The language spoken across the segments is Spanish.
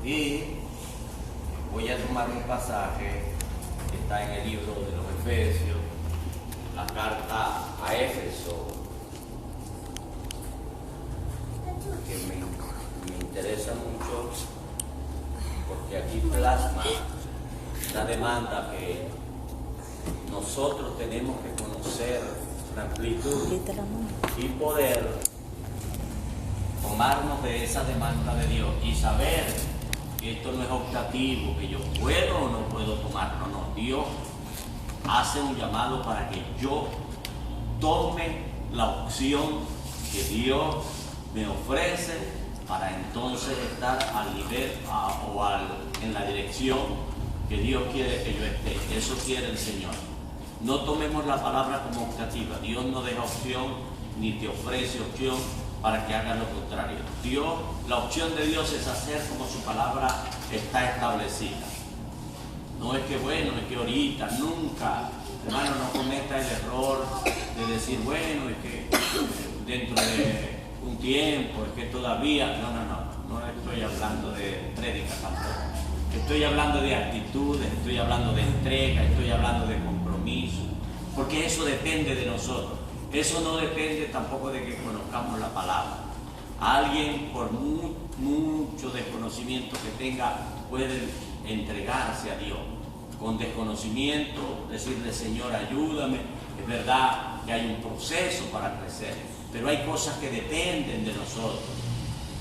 Y voy a tomar un pasaje que está en el libro de los Efesios, la carta a Éfeso, que me interesa mucho porque aquí plasma la demanda que nosotros tenemos que conocer la amplitud y poder tomarnos de esa demanda de Dios y saber que esto no es optativo, que yo puedo o no puedo tomarlo, no. Dios hace un llamado para que yo tome la opción que Dios me ofrece para entonces estar al nivel en la dirección que Dios quiere que yo esté. Eso quiere el Señor. No tomemos la palabra como optativa. Dios no deja opción ni te ofrece opción para que hagas lo contrario. La opción de Dios es hacer como su palabra está establecida. No es que bueno, es que ahorita, nunca, hermano, no cometa el error de decir, bueno, es que dentro de un tiempo, es que todavía, no estoy hablando de prédica tampoco. Estoy hablando de actitudes, estoy hablando de entrega, estoy hablando de compromiso, porque eso depende de nosotros. Eso no depende tampoco de que conozcamos la palabra. Alguien, por mucho desconocimiento que tenga, puede entregarse a Dios. Con desconocimiento, decirle, Señor, ayúdame. Es verdad que hay un proceso para crecer, pero hay cosas que dependen de nosotros.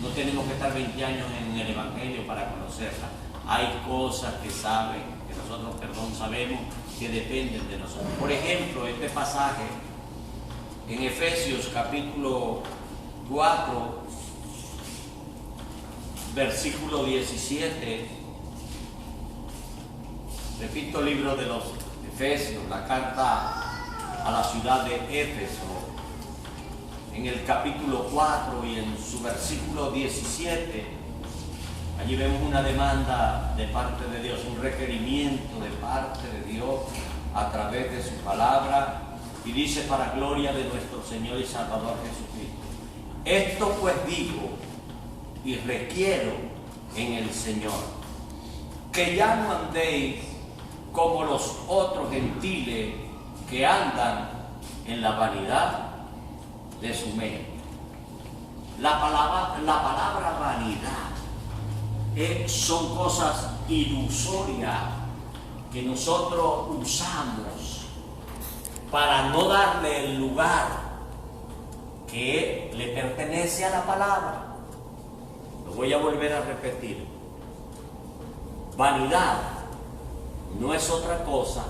No tenemos que estar 20 años en el Evangelio para conocerla. Hay cosas que nosotros sabemos que dependen de nosotros. Por ejemplo, este pasaje en Efesios capítulo 4, versículo 17, repito, libro de los Efesios, la carta a la ciudad de Éfeso, en el capítulo 4 y en su versículo 17, allí vemos una demanda de parte de Dios, un requerimiento de parte de Dios a través de su palabra, y dice, para gloria de nuestro Señor y Salvador Jesucristo. Esto pues digo y requiero en el Señor, que ya no andéis como los otros gentiles que andan en la vanidad de su mente. La palabra vanidad son cosas ilusorias que nosotros usamos para no darle el lugar que le pertenece a la palabra. Lo voy a volver a repetir. Vanidad no es otra cosa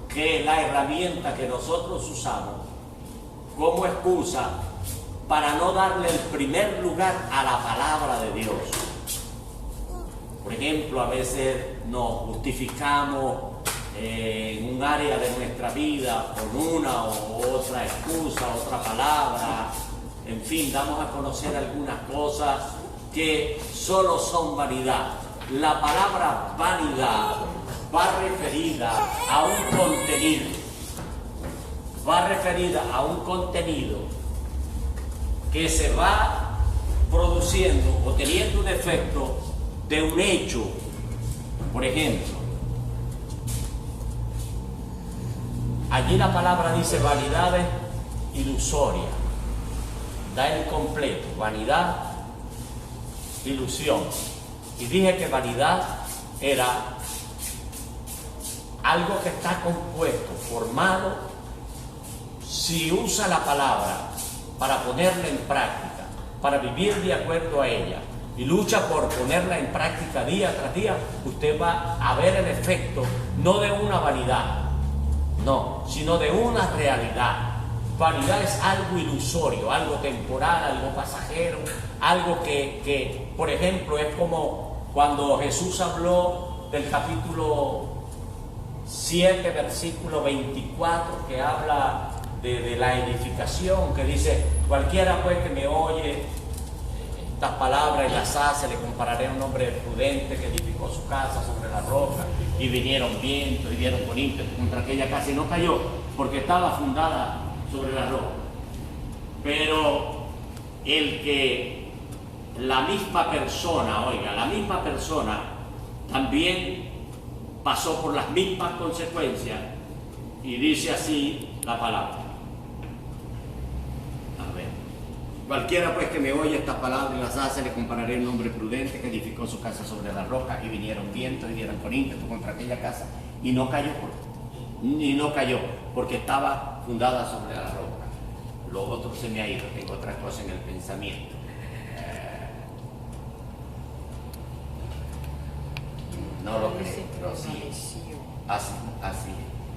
que la herramienta que nosotros usamos como excusa para no darle el primer lugar a la palabra de Dios. Por ejemplo, a veces nos justificamos en un área de nuestra vida con una o otra excusa, otra palabra, en fin, damos a conocer algunas cosas que solo son vanidad. La palabra vanidad va referida a un contenido que se va produciendo o teniendo un efecto de un hecho. Por ejemplo, allí la palabra dice vanidades ilusorias, da el completo, vanidad, ilusión. Y dije que vanidad era algo que está compuesto, formado, si usa la palabra para ponerla en práctica, para vivir de acuerdo a ella, y lucha por ponerla en práctica día tras día, usted va a ver el efecto, no de una vanidad, no, sino de una realidad. Vanidad es algo ilusorio, algo temporal, algo pasajero, algo que por ejemplo, es como cuando Jesús habló del capítulo 7, versículo 24, que habla de la edificación, que dice, cualquiera pues que me oye estas palabras y las hace, le compararé a un hombre prudente que edificó su casa sobre la roca, y vinieron vientos y dieron con ímpetu contra aquella casa y no cayó, porque estaba fundada sobre la roca. Pero el que la misma persona, oiga, la misma persona también pasó por las mismas consecuencias y dice así la palabra. A ver, cualquiera pues que me oye estas palabras y las hace, le compararé un hombre prudente que edificó su casa sobre la roca, y vinieron vientos y dieron con ímpetu contra aquella casa y no cayó, porque estaba fundada sobre la roca. Lo otro se me ha ido, tengo otra cosa en el pensamiento. No lo creo, pero sí. Así.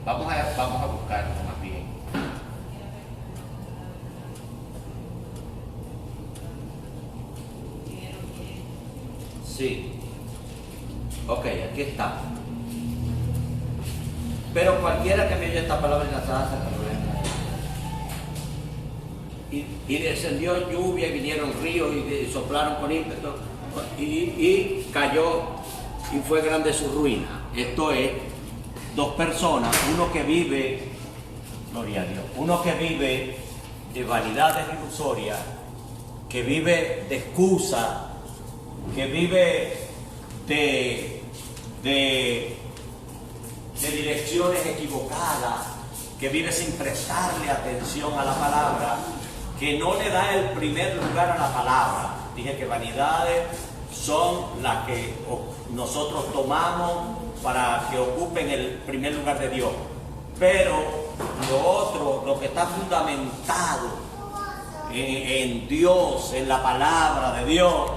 Vamos a buscarlo más bien. Sí. Ok, aquí está. Pero cualquiera que me oye esta palabra en la sala, y descendió lluvia y vinieron ríos y soplaron con ímpetu y cayó y fue grande su ruina. Esto es dos personas, uno que vive, gloria a Dios, uno que vive de vanidades ilusorias, que vive de excusa, que vive de direcciones equivocadas, que vive sin prestarle atención a la palabra, que no le da el primer lugar a la palabra. Dije que vanidades son las que nosotros tomamos para que ocupen el primer lugar de Dios. Pero lo otro, lo que está fundamentado en Dios, en la palabra de Dios,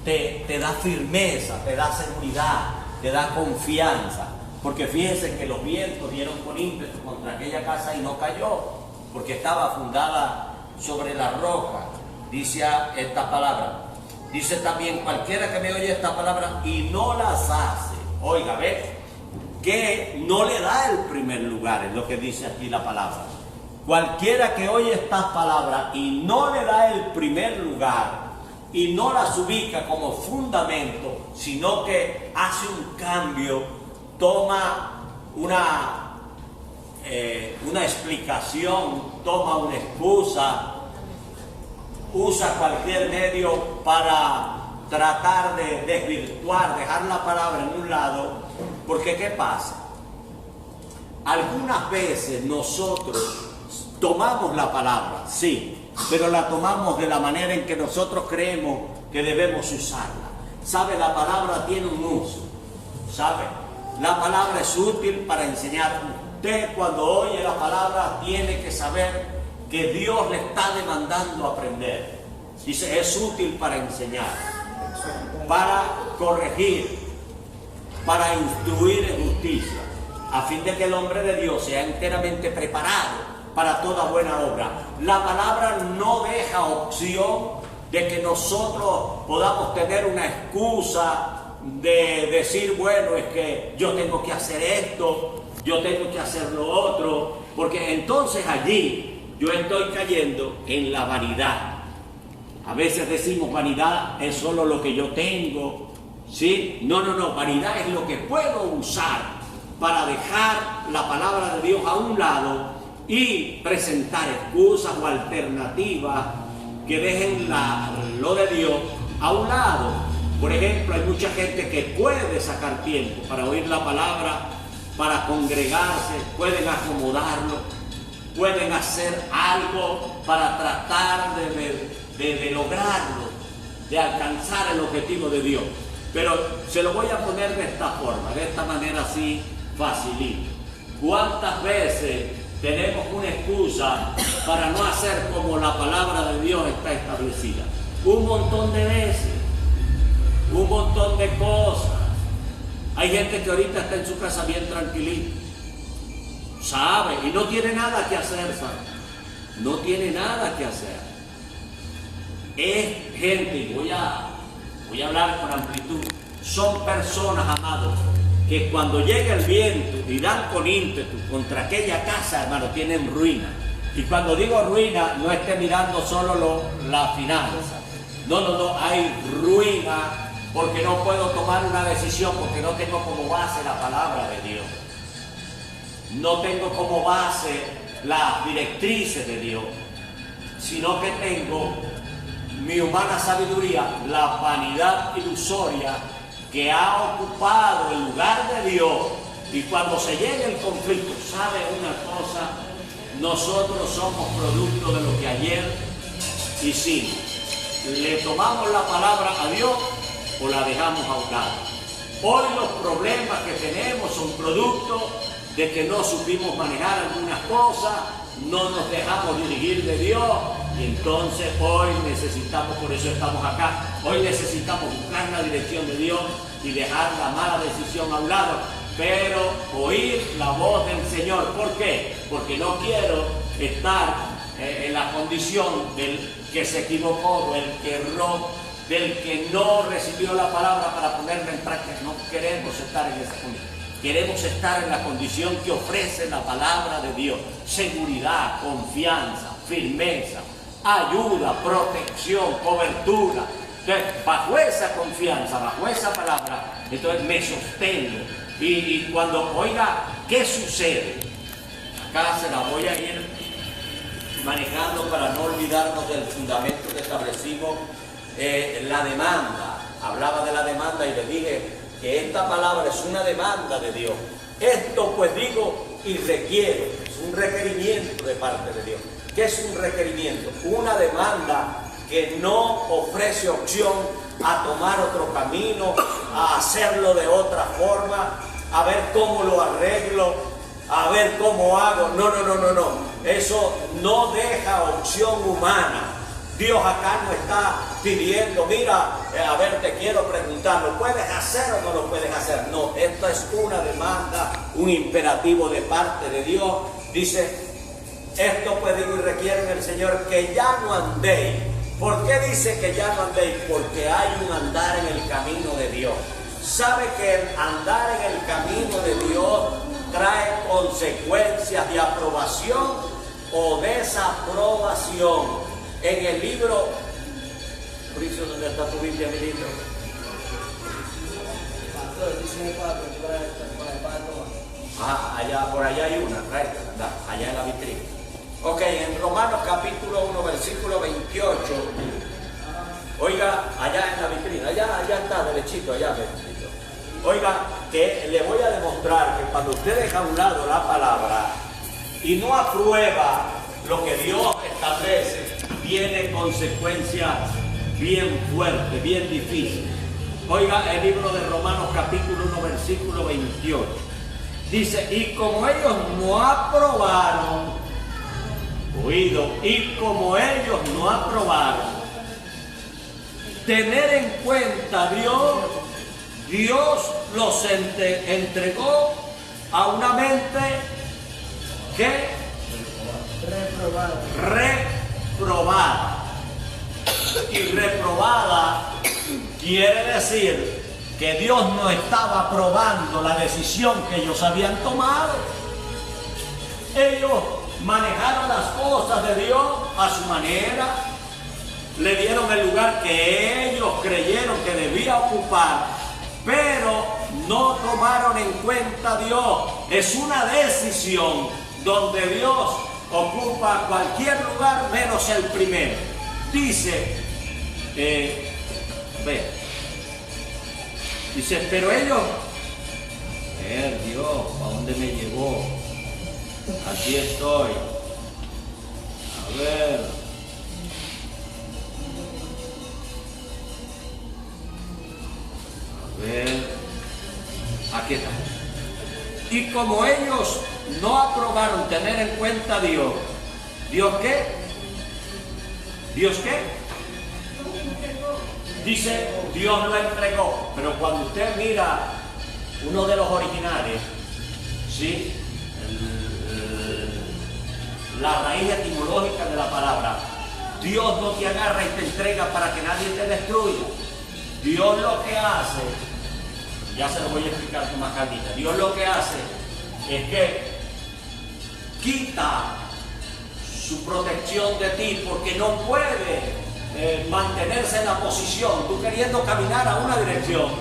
te da firmeza, te da seguridad, te da confianza. Porque fíjense que los vientos dieron con ímpetu contra aquella casa y no cayó, porque estaba fundada sobre la roca. Dice esta palabra. Dice también, cualquiera que me oye esta palabra y no las hace. Oiga, ¿ves? Que no le da el primer lugar, es lo que dice aquí la palabra. Cualquiera que oye estas palabras y no le da el primer lugar y no las ubica como fundamento, sino que hace un cambio, toma una explicación, toma una excusa, usa cualquier medio para tratar de desvirtuar, dejar la palabra en un lado, porque ¿qué pasa? Algunas veces nosotros tomamos la palabra, sí, pero la tomamos de la manera en que nosotros creemos que debemos usarla. ¿Sabe? La palabra tiene un uso, ¿sabe? La palabra es útil para enseñar. Usted cuando oye la palabra tiene que saber que Dios le está demandando aprender. Dice, es útil para enseñar, para corregir, para instruir en justicia, a fin de que el hombre de Dios sea enteramente preparado para toda buena obra. La palabra no deja opción de que nosotros podamos tener una excusa de decir, bueno, es que yo tengo que hacer esto, yo tengo que hacer lo otro, porque entonces allí yo estoy cayendo en la vanidad. A veces decimos vanidad es solo lo que yo tengo, ¿sí? No, vanidad es lo que puedo usar para dejar la palabra de Dios a un lado y presentar excusas o alternativas que dejen lo de Dios a un lado. Por ejemplo, hay mucha gente que puede sacar tiempo para oír la palabra, para congregarse, pueden acomodarlo, pueden hacer algo para tratar de lograrlo, de alcanzar el objetivo de Dios. Pero se lo voy a poner de esta forma, de esta manera así facilito. ¿Cuántas veces tenemos una excusa para no hacer como la palabra de Dios está establecida? Un montón de veces, un montón de cosas. Hay gente que ahorita está en su casa bien tranquilita, sabe, y no tiene nada que hacer, ¿sabe? No tiene nada que hacer. Es gente, y voy a hablar con amplitud, son personas, amados, que cuando llega el viento y dan con ímpetu contra aquella casa, hermano, tienen ruina. Y cuando digo ruina, no esté mirando solo la finanza. No, hay ruina porque no puedo tomar una decisión, porque no tengo como base la palabra de Dios. No tengo como base las directrices de Dios, sino que tengo mi humana sabiduría, la vanidad ilusoria que ha ocupado el lugar de Dios. Y cuando se llegue el conflicto, ¿sabe una cosa? Nosotros somos producto de lo que ayer hicimos. ¿Le tomamos la palabra a Dios o la dejamos a un lado? Hoy los problemas que tenemos son producto de que no supimos manejar algunas cosas, no nos dejamos dirigir de Dios, y entonces hoy necesitamos, por eso estamos acá, hoy necesitamos buscar la dirección de Dios y dejar la mala decisión a un lado, pero oír la voz del Señor. ¿Por qué? Porque no quiero estar en la condición del que se equivocó, del que erró, del que no recibió la palabra para ponerla en práctica. No queremos estar en esa condición. Queremos estar en la condición que ofrece la palabra de Dios: seguridad, confianza, firmeza, ayuda, protección, cobertura. Entonces, bajo esa confianza, bajo esa palabra, entonces me sostengo. Y cuando oiga, ¿qué sucede? Acá se la voy a ir manejando para no olvidarnos del fundamento que establecimos. La demanda, hablaba de la demanda y le dije que esta palabra es una demanda de Dios. Esto pues digo y requiero, es un requerimiento de parte de Dios. ¿Qué es un requerimiento? Una demanda que no ofrece opción a tomar otro camino, a hacerlo de otra forma, a ver cómo lo arreglo, a ver cómo hago. No. Eso no deja opción humana. Dios acá no está pidiendo, mira, a ver, te quiero preguntar, ¿lo puedes hacer o no lo puedes hacer? No, esto es una demanda, un imperativo de parte de Dios. Dice, esto pues digo y requiere del Señor que ya no andéis. ¿Por qué dice que ya no andéis? Porque hay un andar en el camino de Dios. ¿Sabe que el andar en el camino de Dios trae consecuencias de aprobación o desaprobación? En el libro, Mauricio, ¿dónde está tu Biblia, mi libro? Allá, por allá hay una, tráetela, allá en la vitrina. Ok, en Romanos capítulo 1, versículo 28. Oiga, allá en la vitrina, allá está, derechito, allá derechito. Oiga, que le voy a demostrar que cuando usted deja a un lado la palabra y no aprueba lo que Dios establece, tiene consecuencias bien fuertes, bien difíciles. Oiga, el libro de Romanos capítulo 1, versículo 28. Dice, y como ellos no aprobaron, oído, y como ellos no aprobaron tener en cuenta Dios los entregó a una mente que reprobada. Y reprobada quiere decir que Dios no estaba aprobando la decisión que ellos habían tomado. Ellos manejaron las cosas de Dios a su manera, le dieron el lugar que ellos creyeron que debía ocupar, pero no tomaron en cuenta a Dios. Es una decisión donde Dios ocupa cualquier lugar menos el primero. Dice, dice, pero ellos, Dios, ¿a dónde me llevó? Aquí estoy. A ver, aquí está. Y como ellos no aprobaron tener en cuenta a Dios, ¿Dios qué? ¿Dios qué? Dice, Dios lo entregó. Pero cuando usted mira uno de los originales, ¿sí? La raíz etimológica de la palabra, Dios no te agarra y te entrega para que nadie te destruya. Dios lo que hace, ya se lo voy a explicar con más calmita, Dios lo que hace es que quita su protección de ti, porque no puede mantenerse en la posición, tú queriendo caminar a una dirección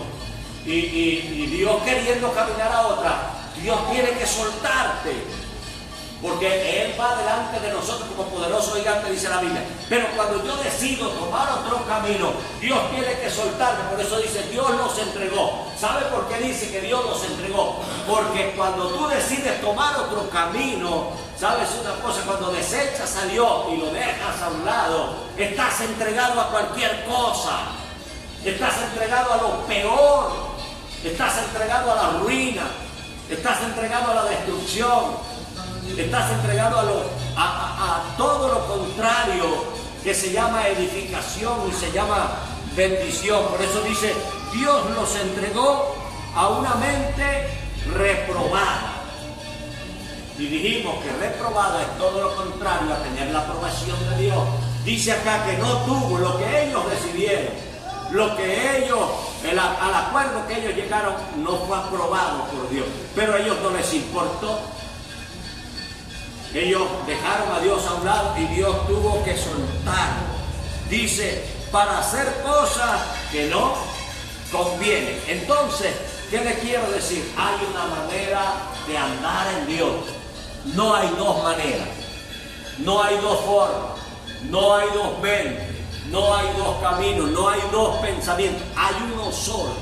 y Dios queriendo caminar a otra. Dios tiene que soltarte Porque Él va delante de nosotros como poderoso gigante, dice la Biblia. Pero cuando yo decido tomar otro camino, Dios tiene que soltarme. Por eso dice, Dios los entregó. ¿Sabe por qué dice que Dios los entregó? Porque cuando tú decides tomar otro camino, ¿sabes una cosa? Cuando desechas a Dios y lo dejas a un lado, estás entregado a cualquier cosa. Estás entregado a lo peor. Estás entregado a la ruina. Estás entregado a la destrucción. Estás entregado a todo lo contrario, que se llama edificación y se llama bendición. Por eso dice, Dios los entregó a una mente reprobada. Y dijimos que reprobada es todo lo contrario a tener la aprobación de Dios. Dice acá que no tuvo lo que ellos recibieron, lo que ellos, al acuerdo que ellos llegaron, no fue aprobado por Dios. Pero a ellos no les importó. Ellos dejaron a Dios a un lado y Dios tuvo que soltarlo. Dice, para hacer cosas que no convienen. Entonces, ¿qué le quiero decir? Hay una manera de andar en Dios. No hay dos maneras. No hay dos formas. No hay dos mentes. No hay dos caminos. No hay dos pensamientos. Hay uno solo.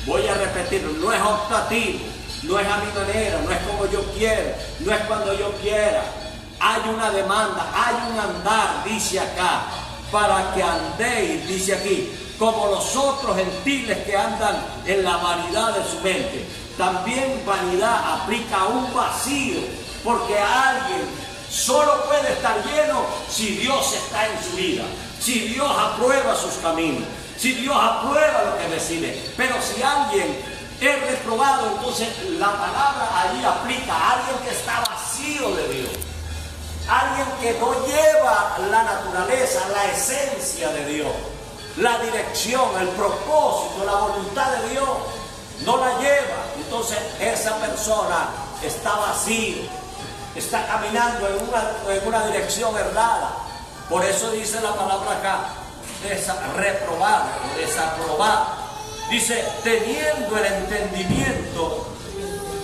Voy a repetirlo. No es optativo. No es a mi manera, no es como yo quiero, no es cuando yo quiera. Hay una demanda, hay un andar, dice acá, para que andéis, dice aquí, como los otros gentiles que andan en la vanidad de su mente. También vanidad aplica a un vacío, porque alguien solo puede estar lleno si Dios está en su vida, si Dios aprueba sus caminos, si Dios aprueba lo que decide. Pero si alguien es reprobado, entonces la palabra allí aplica a alguien que está vacío de Dios, alguien que no lleva la naturaleza, la esencia de Dios, la dirección, el propósito, la voluntad de Dios, no la lleva. Entonces esa persona está vacío, está caminando en una dirección errada. Por eso dice la palabra acá, reprobado, desaprobado. Dice, teniendo el entendimiento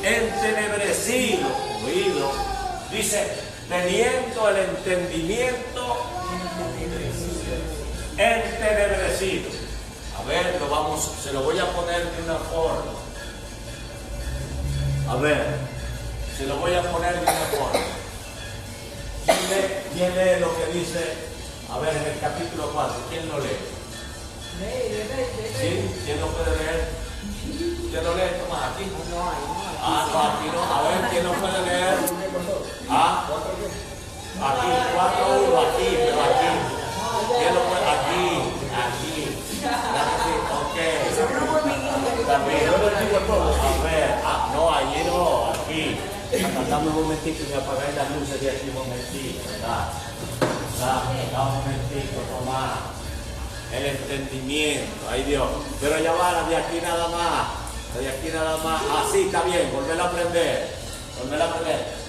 entenebrecido, oído. Dice, teniendo el entendimiento entenebrecido. A ver, se lo voy a poner de una forma. A ver, se lo voy a poner de una forma. ¿Quién lee lo que dice? A ver, en el capítulo 4, ¿quién lo lee? ¿Sí? ¿Quién lo puede leer? ¿Quién lo lee? Tomás, aquí. Ah, no, aquí no. A ver, ¿quién lo puede leer? Ah, aquí, 4-1, aquí, pero aquí. ¿Quién lo puede? Aquí. Ok. También. A ver, no, allí no, aquí. Dame un momentito y apagáis las luces de aquí un momentito, ¿verdad? Da un momentito, Tomás. El entendimiento, ay Dios. Pero ya va, de aquí nada más. Así está bien, volver a aprender.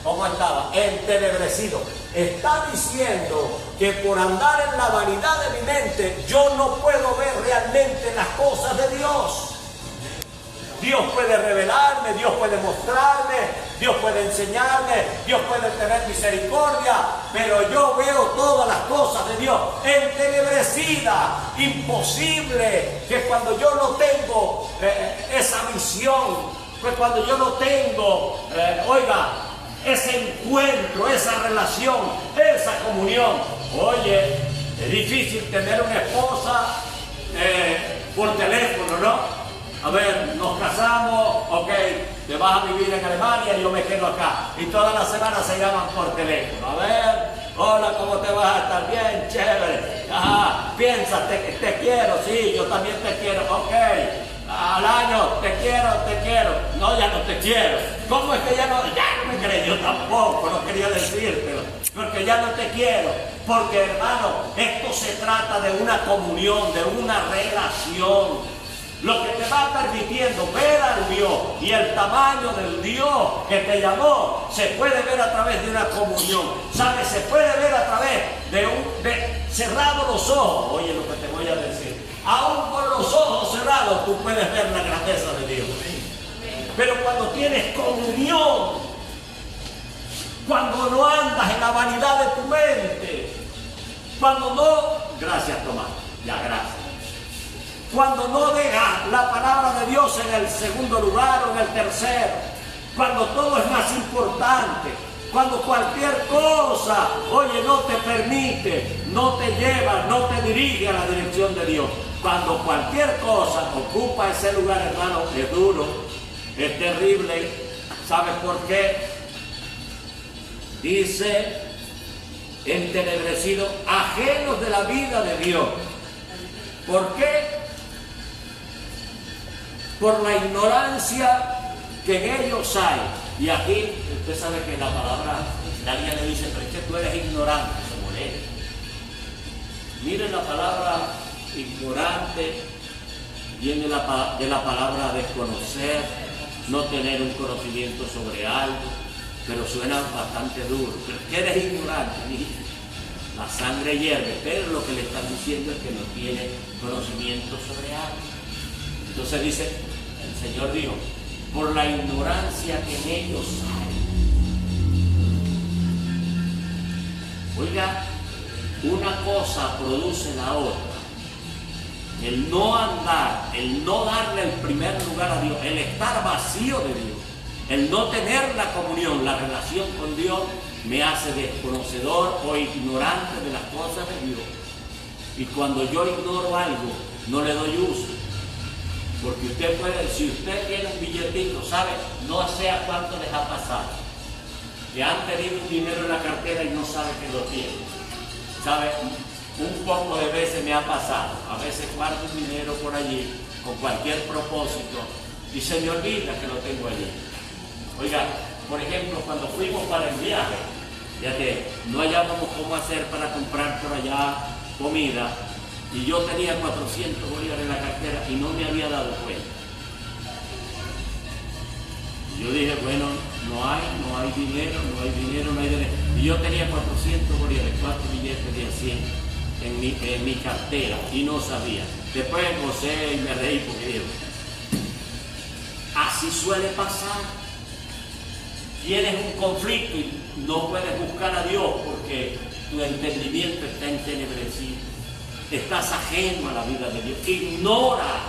¿Cómo estaba? Entenebrecido. Está diciendo que por andar en la vanidad de mi mente, yo no puedo ver realmente las cosas de Dios. Dios puede revelarme, Dios puede mostrarme, Dios puede enseñarme, Dios puede tener misericordia, pero yo veo todas las cosas de Dios entenebrecida, imposible, que cuando yo no tengo esa visión, pues cuando yo no tengo, ese encuentro, esa relación, esa comunión. Oye, es difícil tener una esposa por teléfono, ¿no? A ver, nos casamos, ok, te vas a vivir en Alemania y yo me quedo acá. Y todas las semanas se llaman por teléfono. A ver, hola, ¿cómo te vas? ¿Estar bien? Chévere. Ajá, piensa, te quiero, sí, yo también te quiero, ok. Al año, te quiero. No, ya no te quiero. ¿Cómo es que ya no me crees? Yo tampoco, no quería decírtelo. Porque ya no te quiero. Porque, hermano, esto se trata de una comunión, de una relación. Lo que te va permitiendo ver al Dios y el tamaño del Dios que te llamó, se puede ver a través de una comunión. ¿Sabes? Se puede ver a través de cerrados los ojos. Oye, lo que te voy a decir. Aún con los ojos cerrados tú puedes ver la grandeza de Dios. Pero cuando tienes comunión, cuando no andas en la vanidad de tu mente, cuando no, gracias Tomás, ya gracias, cuando no dejas la palabra de Dios en el segundo lugar o en el tercero, cuando todo es más importante, cuando cualquier cosa, oye, no te permite, no te lleva, no te dirige a la dirección de Dios. Cuando cualquier cosa ocupa ese lugar, hermano, es duro, es terrible. ¿Sabes por qué? Dice, entenebrecidos, ajenos de la vida de Dios. ¿Por qué? Por la ignorancia que en ellos hay. Y aquí, usted sabe que la palabra, alguien le dice, pero es que tú eres ignorante, se molesta. Miren la palabra ignorante, viene de la palabra desconocer, no tener un conocimiento sobre algo, pero suena bastante duro. Pero es que eres ignorante, la sangre hierve, pero lo que le están diciendo es que no tiene conocimiento sobre algo. Entonces dice, el Señor dijo, por la ignorancia que en ellos hay. Oiga, una cosa produce la otra. El no andar, el no darle el primer lugar a Dios, el estar vacío de Dios, el no tener la comunión, la relación con Dios, me hace desconocedor o ignorante de las cosas de Dios. Y cuando yo ignoro algo, no le doy uso. Porque usted puede, si usted tiene un billetito, ¿sabe? No sé a cuánto les ha pasado. Que han tenido un dinero en la cartera y no sabe que lo tiene. ¿Sabe? Un poco de veces me ha pasado. A veces guardo un dinero por allí, con cualquier propósito, y se me olvida que lo tengo allí. Oiga, por ejemplo, cuando fuimos para el viaje, ya que no hallábamos cómo hacer para comprar por allá comida, y yo tenía 400 bolívares en la cartera y no me había dado cuenta. Y yo dije, bueno, no hay dinero. Y yo tenía 400 bolívares, 4 billetes de 100 en mi cartera y no sabía. Después gocé y me reí porque digo, así suele pasar. Tienes un conflicto y no puedes buscar a Dios porque tu entendimiento está entenebrecido. Estás ajeno a la vida de Dios. Ignora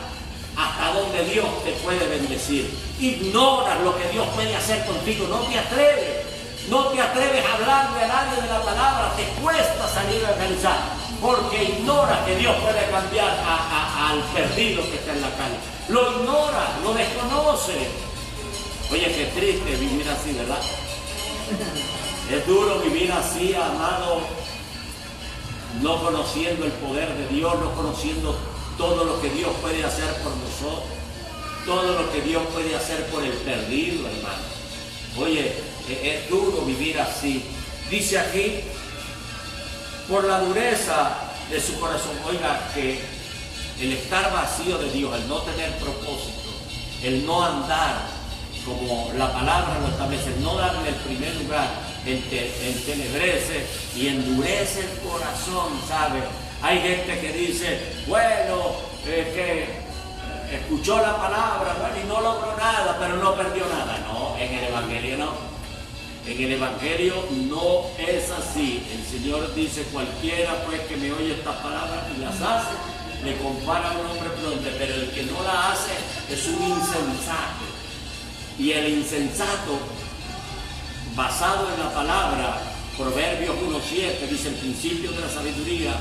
hasta dónde Dios te puede bendecir. Ignora lo que Dios puede hacer contigo. No te atreves a hablarle a nadie de la palabra. Te cuesta salir a evangelizar porque ignora que Dios puede cambiar al perdido que está en la calle. Lo ignora, lo desconoce. Oye, qué triste vivir así, ¿verdad? Es duro vivir así, amado, no conociendo el poder de Dios, no conociendo todo lo que Dios puede hacer por nosotros, todo lo que Dios puede hacer por el perdido, hermano. Oye, es duro vivir así. Dice aquí, por la dureza de su corazón. Oiga, que el estar vacío de Dios, el no tener propósito, el no andar como la palabra lo establece, el no darle el primer lugar, entenebrece y endurece el corazón, ¿sabe? Hay gente que dice, bueno, que escuchó la palabra, bueno, y no logró nada, pero no perdió nada. No, en el Evangelio no. En el Evangelio no es así. El Señor dice, cualquiera pues que me oye estas palabras y las hace, le compara a un hombre prudente, pero el que no la hace es un insensato. Y el insensato, basado en la palabra, Proverbios 1:7, dice, el principio de la sabiduría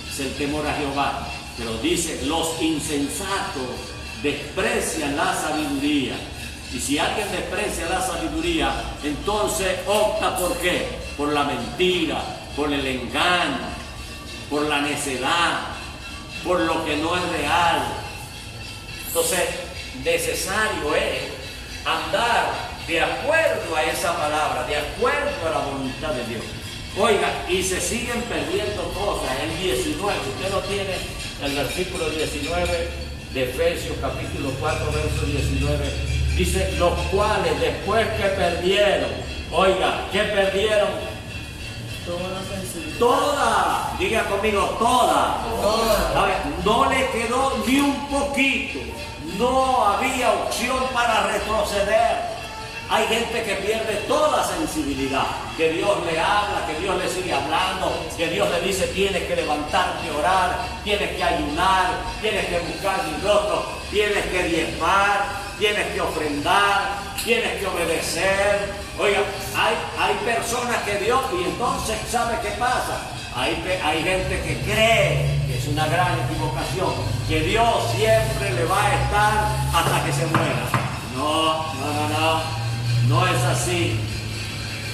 es el temor a Jehová. Pero dice, los insensatos desprecian la sabiduría. Y si alguien desprecia la sabiduría, entonces opta ¿por qué? Por la mentira, por el engaño, por la necedad, por lo que no es real. Entonces, necesario es andar de acuerdo a esa palabra, de acuerdo a la voluntad de Dios. Oiga, y se siguen perdiendo cosas. El 19, usted lo tiene, el versículo 19 de Efesios capítulo 4, verso 19. Dice, los cuales después que perdieron, oiga, ¿qué perdieron? Toda, diga conmigo, toda. No le quedó ni un poquito. No había opción para retroceder. Hay gente que pierde toda sensibilidad, que Dios le habla, que Dios le sigue hablando, que Dios le dice tienes que levantarte a orar, tienes que ayunar, tienes que buscar mi rostro, tienes que diezmar, tienes que ofrendar, tienes que obedecer. Oiga, hay personas que Dios, y entonces ¿sabe qué pasa? Hay gente que cree, que es una gran equivocación, que Dios siempre le va a estar hasta que se muera. No es así.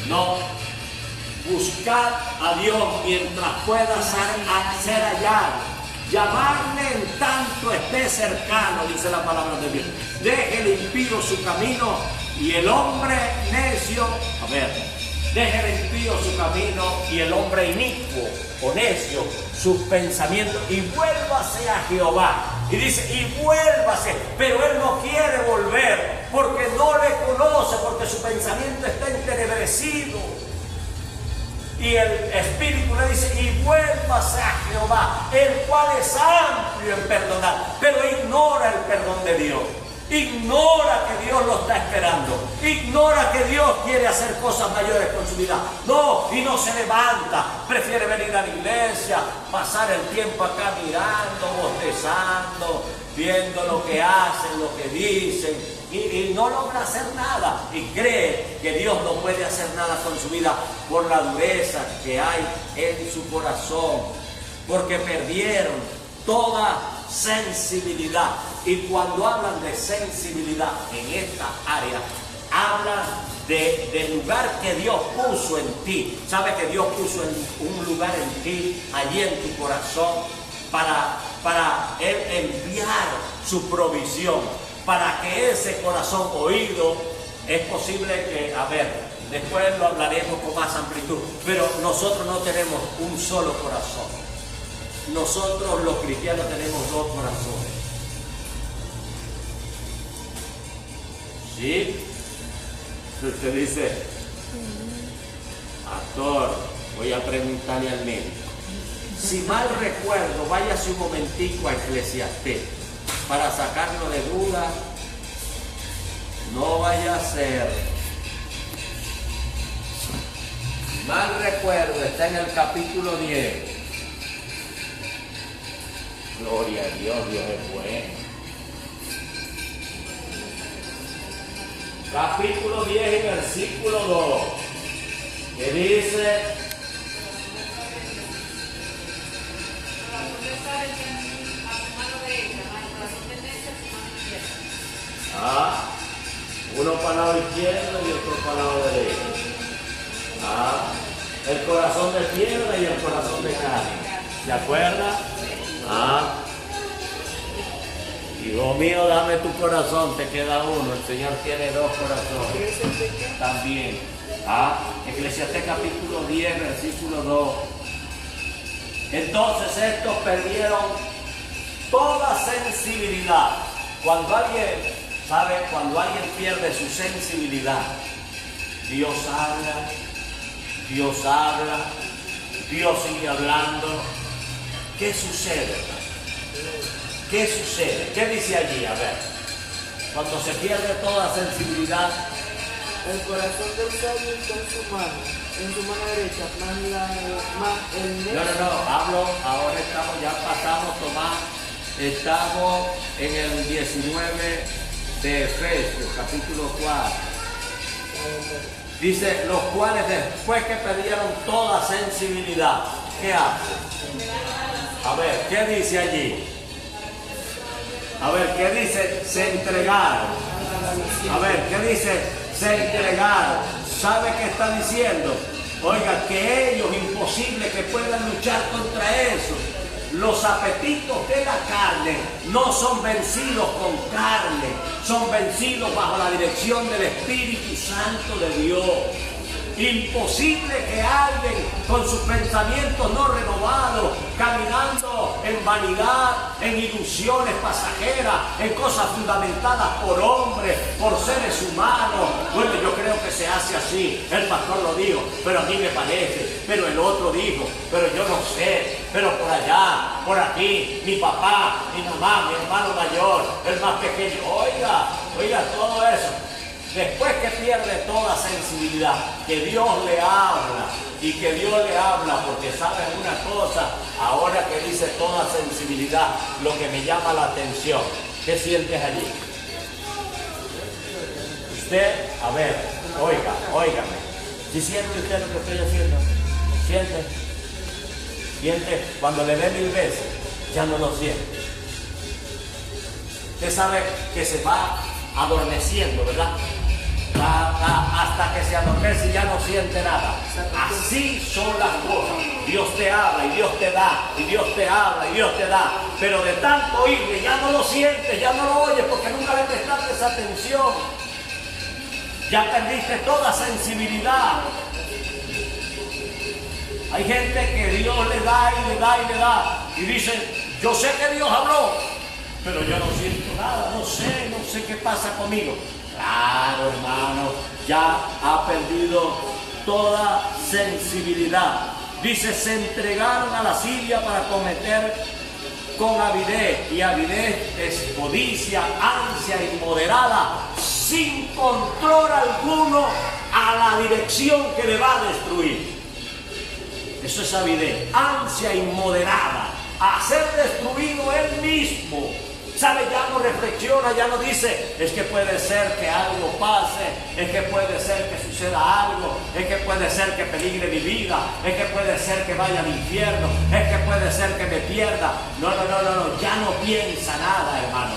No. Buscad a Dios mientras pueda ser hallado. Llamarle en tanto esté cercano, dice la palabra de Dios. Deje el impío su camino y el hombre necio, deje el impío su camino y el hombre inicuo o necio sus pensamientos y vuélvase a Jehová. Y dice, y vuélvase, pero él no quiere volver porque no le conoce, porque su pensamiento está entenebrecido. Y el Espíritu le dice, y vuélvase a Jehová, el cual es amplio en perdonar, pero ignora el perdón de Dios. Ignora que Dios lo está esperando. Ignora que Dios quiere hacer cosas mayores con su vida. No, y no se levanta. Prefiere venir a la iglesia, pasar el tiempo acá mirando, bostezando, viendo lo que hacen, lo que dicen. Y no logra hacer nada. Y cree que Dios no puede hacer nada con su vida por la dureza que hay en su corazón. Porque perdieron toda sensibilidad. Y cuando hablan de sensibilidad en esta área, hablan del lugar que Dios puso en ti. ¿Sabes que Dios puso un lugar en ti, allí en tu corazón, para Él enviar su provisión? Para que ese corazón oído, es posible que, después lo hablaremos con más amplitud, pero nosotros no tenemos un solo corazón. Nosotros los cristianos tenemos dos corazones. ¿Sí? Usted dice, pastor, voy a preguntarle al médico. Si mal recuerdo, váyase un momentico a Eclesiastés para sacarlo de duda. No vaya a ser. Mal recuerdo, está en el capítulo 10. Gloria a Dios, Dios es bueno. Capítulo 10 y versículo 2, que dice: uno para el lado izquierdo y otro para el lado derecho. El corazón de piedra y el corazón de carne. ¿Se acuerda? Hijo mío, dame tu corazón, te queda uno. El Señor tiene dos corazones también. Eclesiastés capítulo 10, versículo 2. Entonces estos perdieron toda sensibilidad. Cuando alguien pierde su sensibilidad, Dios habla, Dios sigue hablando. ¿Qué sucede? ¿Qué sucede? ¿Qué dice allí? Cuando se pierde toda sensibilidad. El corazón del sabio está en su mano derecha, más el necio. No, hablo, ahora pasamos, Tomás, estamos en el 19 de Efesios, capítulo 4. Dice, los cuales después que perdieron toda sensibilidad, ¿qué hacen? ¿Qué dice allí? ¿Qué dice? Se entregaron. ¿Qué dice? Se entregaron. ¿Sabe qué está diciendo? Oiga, que ellos, imposible que puedan luchar contra eso. Los apetitos de la carne no son vencidos con carne, son vencidos bajo la dirección del Espíritu Santo de Dios. Imposible que alguien con sus pensamientos no renovados, caminando en vanidad, en ilusiones pasajeras, en cosas fundamentadas por hombres, por seres humanos. Bueno, yo creo que se hace así. El pastor lo dijo, pero a mí me parece. Pero el otro dijo, pero yo no sé. Pero por allá, por aquí, mi papá, mi mamá, mi hermano mayor, el más pequeño. Oiga, todo eso. después que pierde toda sensibilidad, que Dios le habla y que Dios le habla, porque sabes una cosa, ahora que dice toda sensibilidad, lo que me llama la atención, ¿qué sientes allí? Usted, a ver, óigame, ¿sí siente usted lo que estoy haciendo? ¿Siente? Cuando le dé 1000 veces, ya no lo siente. Usted sabe que se va adormeciendo, ¿verdad? Hasta que se adormece y ya no siente nada. Así son las cosas. Dios te habla y Dios te da, y Dios te habla y Dios te da. Pero de tanto oírle ya no lo sientes, ya no lo oyes porque nunca le prestaste esa atención. Ya perdiste toda sensibilidad. Hay gente que Dios le da y le da y le da. Y dicen, yo sé que Dios habló, pero yo no siento nada, no sé qué pasa conmigo. Claro, hermano, ya ha perdido toda sensibilidad. Dice, se entregaron a lascivia para cometer con avidez. Y avidez es codicia, ansia inmoderada, sin control alguno a la dirección que le va a destruir. Eso es avidez, ansia inmoderada, a ser destruido él mismo. ¿Sabe? Ya no reflexiona, ya no dice, es que puede ser que algo pase, es que puede ser que suceda algo, es que puede ser que peligre mi vida, es que puede ser que vaya al infierno, es que puede ser que me pierda. No, ya no piensa nada, hermano.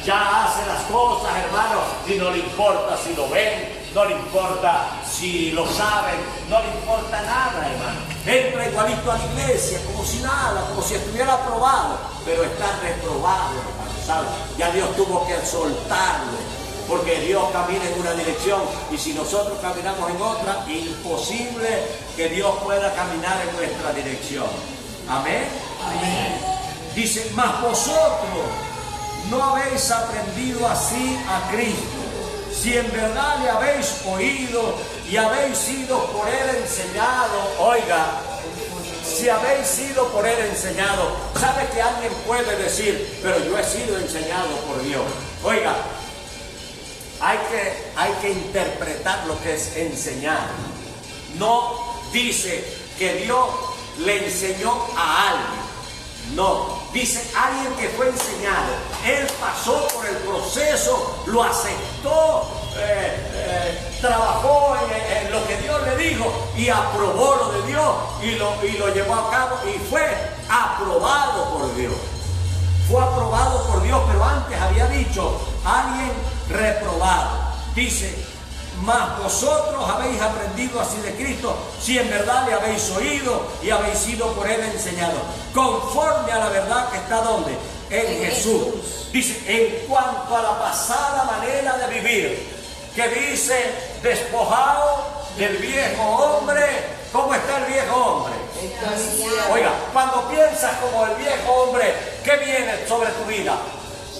Ya hace las cosas, hermano, y no le importa si lo ven, no le importa si lo saben, no le importa nada, hermano. Entra igualito a la iglesia, como si nada, como si estuviera aprobado, pero está reprobado, hermano, ¿sabes? Ya Dios tuvo que soltarlo, porque Dios camina en una dirección, y si nosotros caminamos en otra, imposible que Dios pueda caminar en nuestra dirección. Amén. Amén. Dice, mas vosotros no habéis aprendido así a Cristo, si en verdad le habéis oído y habéis sido por él enseñado. Oiga, si habéis sido por él enseñado. ¿Sabe que alguien puede decir, pero yo he sido enseñado por Dios? Oiga, hay que interpretar lo que es enseñar. No dice que Dios le enseñó a alguien. No, dice alguien que fue enseñado. Él pasó por el proceso, lo aceptó, trabajó en lo que Dios le dijo y aprobó lo de Dios y lo llevó a cabo y fue aprobado por Dios. Fue aprobado por Dios, pero antes había dicho alguien reprobado. Dice, mas vosotros habéis aprendido así de Cristo, si en verdad le habéis oído y habéis sido por él enseñado, conforme a la verdad que está ¿dónde? En Jesús. Dice, en cuanto a la pasada manera de vivir, que dice, despojado del viejo hombre. ¿Cómo está el viejo hombre? Oiga, cuando piensas como el viejo hombre, ¿qué viene sobre tu vida?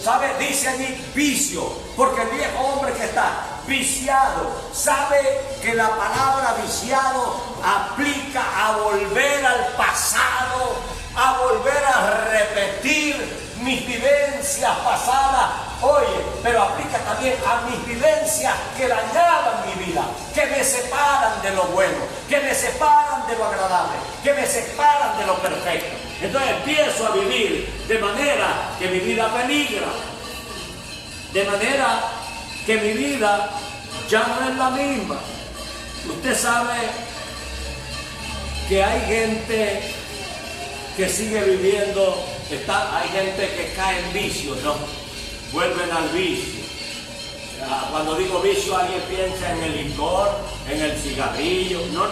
¿Sabe? Dice allí vicio, porque el viejo hombre que está viciado, sabe que la palabra viciado aplica a volver al pasado, a volver a repetir mis vivencias pasadas. Oye, pero aplica también a mis vivencias que dañaban mi vida, que me separan de lo bueno, que me separan de lo agradable, que me separan de lo perfecto. Entonces empiezo a vivir de manera que mi vida peligra, de manera que mi vida ya no es la misma. Usted sabe que hay gente que sigue viviendo, hay gente que cae en vicio, ¿no? Vuelven al vicio. Cuando digo vicio, alguien piensa en el licor, en el cigarrillo. No.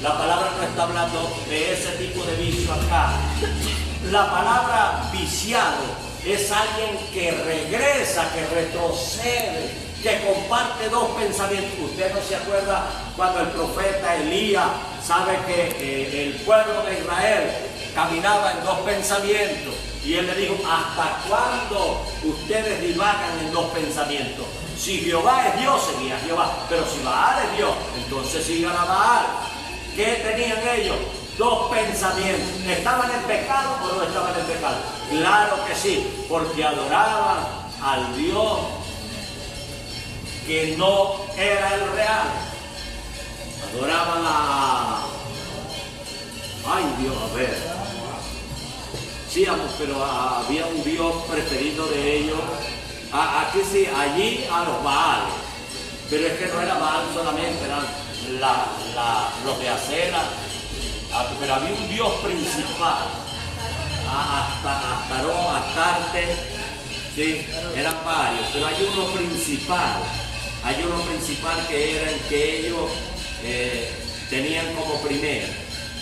La palabra no está hablando de ese tipo de vicio acá. La palabra viciado es alguien que regresa, que retrocede, que comparte dos pensamientos. Usted no se acuerda cuando el profeta Elías sabe que el pueblo de Israel caminaba en dos pensamientos. Y él le dijo, ¿hasta cuándo ustedes divagan en dos pensamientos? Si Jehová es Dios, seguía a Jehová. Pero si Baal es Dios, entonces sigan a Baal. ¿Qué tenían ellos? Dos pensamientos. ¿Estaban en pecado o no estaban en pecado? Claro que sí, porque adoraban al Dios que no era el real. Adoraban ay Dios, a ver. Sí, pero había un Dios preferido de ellos. Aquí sí, allí a los Baales. Pero es que no era Baal solamente, eran los de Acera. Pero había un Dios principal. Astarón, Astarte, sí, eran varios, pero hay uno principal. Hay uno principal que era el que ellos tenían como primero.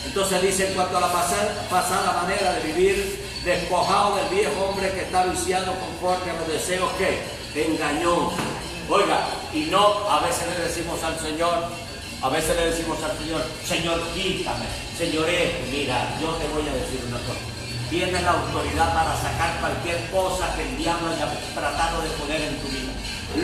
Entonces dice, en cuanto a la pasada manera de vivir, despojado del viejo hombre que está viciado conforme a los deseos que engañó. Oiga, y no, a veces le decimos al Señor, Señor, quítame, Señor, mira, yo te voy a decir una cosa. Tienes la autoridad para sacar cualquier cosa que el diablo haya tratado de poner en tu vida.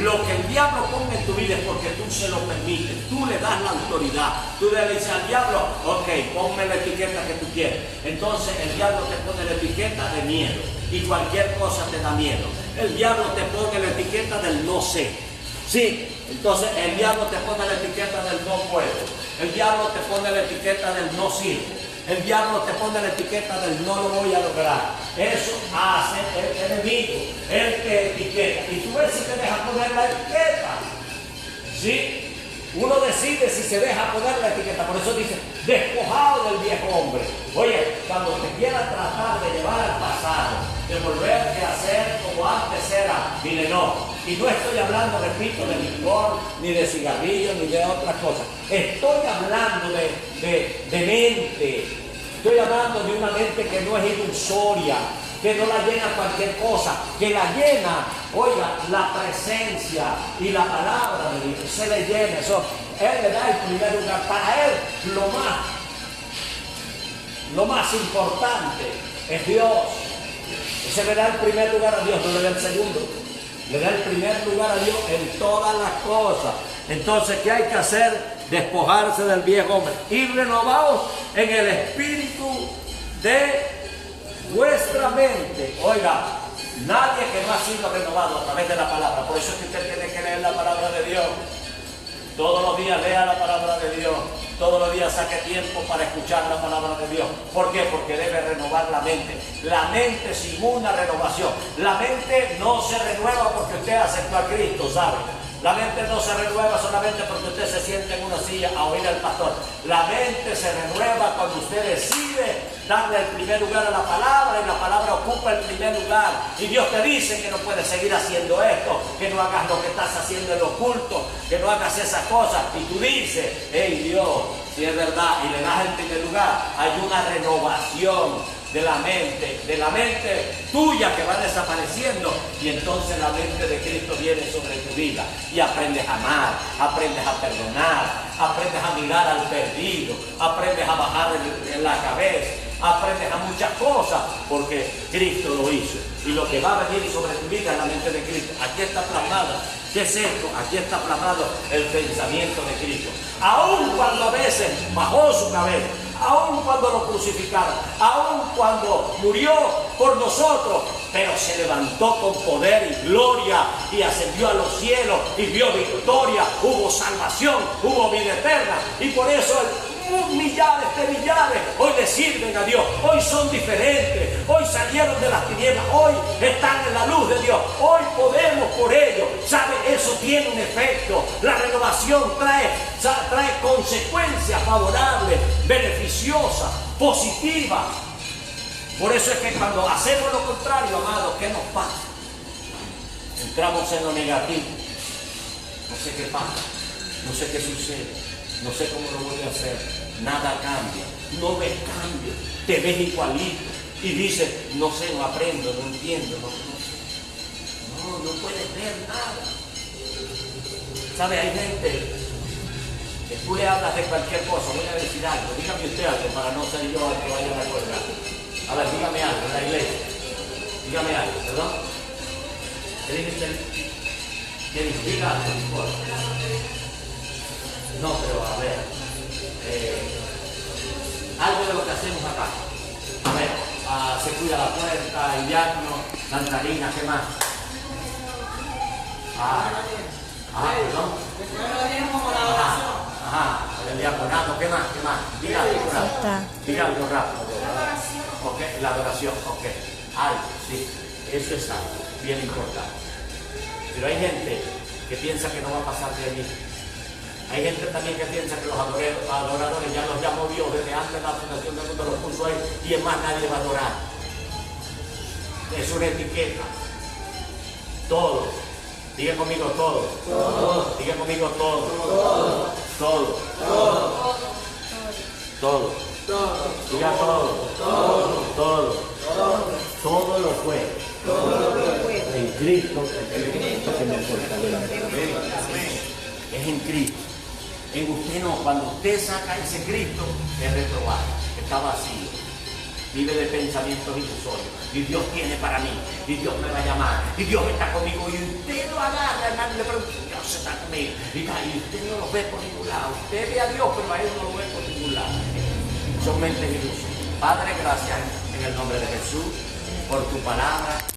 Lo que el diablo ponga en tu vida es porque tú se lo permites, tú le das la autoridad. Tú le dices al diablo, ok, ponme la etiqueta que tú quieres. Entonces el diablo te pone la etiqueta de miedo y cualquier cosa te da miedo. El diablo te pone la etiqueta del no sé. Sí, entonces el diablo te pone la etiqueta del no puedo. El diablo te pone la etiqueta del no sirve. El diablo te pone la etiqueta del no lo voy a lograr. Eso hace el enemigo. Él te etiqueta. Y tú ves si te deja poner la etiqueta. ¿Sí? Uno decide si se deja poner la etiqueta. Por eso dice, despojado del viejo hombre. Oye, cuando te quieran tratar de llevar al pasado, de volverte a hacer como antes era, dile no. Y no estoy hablando, repito, de licor, ni de cigarrillos, ni de otras cosas. Estoy hablando de mente. Estoy hablando de una mente que no es ilusoria, que no la llena cualquier cosa, que la llena, oiga, la presencia y la palabra de Dios. Se le llena eso. Él le da el primer lugar. Para él, lo más importante es Dios. Ese le da el primer lugar a Dios, no le da el segundo. Le da el primer lugar a Dios en todas las cosas. Entonces, ¿qué hay que hacer? Despojarse del viejo hombre y renovados en el espíritu de vuestra mente. Oiga, nadie que no ha sido renovado a través de la palabra. Por eso es que usted tiene que leer la palabra de Dios. Todos los días lea la palabra de Dios. Todos los días saque tiempo para escuchar la palabra de Dios. ¿Por qué? Porque debe renovar la mente. La mente sin una renovación. La mente no se renueva porque usted aceptó a Cristo, ¿sabe? La mente no se renueva solamente porque usted se siente en una silla a oír al pastor. La mente se renueva cuando usted decide darle el primer lugar a la palabra y la palabra ocupa el primer lugar. Y Dios te dice que no puedes seguir haciendo esto, que no hagas lo que estás haciendo en lo oculto, que no hagas esas cosas. Y tú dices, hey Dios, si es verdad, y le das el primer lugar, hay una renovación de la mente tuya que va desapareciendo, y entonces la mente de Cristo viene sobre tu vida y aprendes a amar, aprendes a perdonar, aprendes a mirar al perdido, aprendes a bajar la cabeza, aprendes a muchas cosas porque Cristo lo hizo. Y lo que va a venir sobre tu vida es la mente de Cristo. Aquí está plasmada. ¿Qué es esto? Aquí está plasmado el pensamiento de Cristo. Aun cuando a veces bajó su cabeza, aun cuando lo crucificaron, aun cuando murió por nosotros, pero se levantó con poder y gloria y ascendió a los cielos y vio victoria, hubo salvación, hubo vida eterna. Y por eso millares de millares hoy le sirven a Dios, hoy son diferentes, hoy salieron de las tinieblas, hoy están en la luz de Dios, hoy podemos por ello. ¿Sabe? Eso tiene un efecto. La renovación trae consecuencias favorables, beneficiosas, positivas. Por eso es que cuando hacemos lo contrario, amados, ¿qué nos pasa? Entramos en lo negativo. No sé qué pasa, no sé qué sucede, no sé cómo lo voy a hacer. Nada cambia, no ves cambio, te ves igualito y dices, no sé, no aprendo, no entiendo, no puedes ver nada. ¿Sabe? Hay gente que tú le hablas de cualquier cosa. Voy a decir algo, dígame usted algo para no ser yo el que vaya a colgar. A ver, dígame algo en la iglesia, dígame algo, ¿perdón? ¿Qué dice usted? ¿Qué dice? Diga algo, no importa. No, pero a ver. Algo de lo que hacemos acá. A ver, se cuida la puerta, el diácono, Santarina, ¿qué más? Ajá, perdón. Ajá, el diaconato, ¿qué más? ¿Qué más? Diga algo rápido. Diga algo rápido. Ok, la adoración, ok. Ay, sí, eso es algo bien importante. Pero hay gente que piensa que no va a pasar de allí. Hay gente también que piensa que los adoradores ya los llamó Dios desde antes de la fundación del mundo, los puso ahí y es más nadie va a adorar. Es una etiqueta. Todo. Diga conmigo todo. Todo. Diga conmigo todo. Todo. Todo. Todo. Todo. Todo. Diga todo. Todo. Todo. Todo lo puede. En Cristo. Es en Cristo. En usted no. Cuando usted saca ese Cristo, es reprobado. Está vacío. Vive de pensamientos ilusorios. Y Dios tiene para mí. Y Dios me va a llamar. Y Dios está conmigo. Y usted lo agarra, hermano, y le pregunta, Dios está conmigo. Y usted no lo ve por ningún lado. Usted ve a Dios, pero a Él no lo ve por ningún lado. Son mentes ilusas. Padre, gracias en el nombre de Jesús por tu palabra.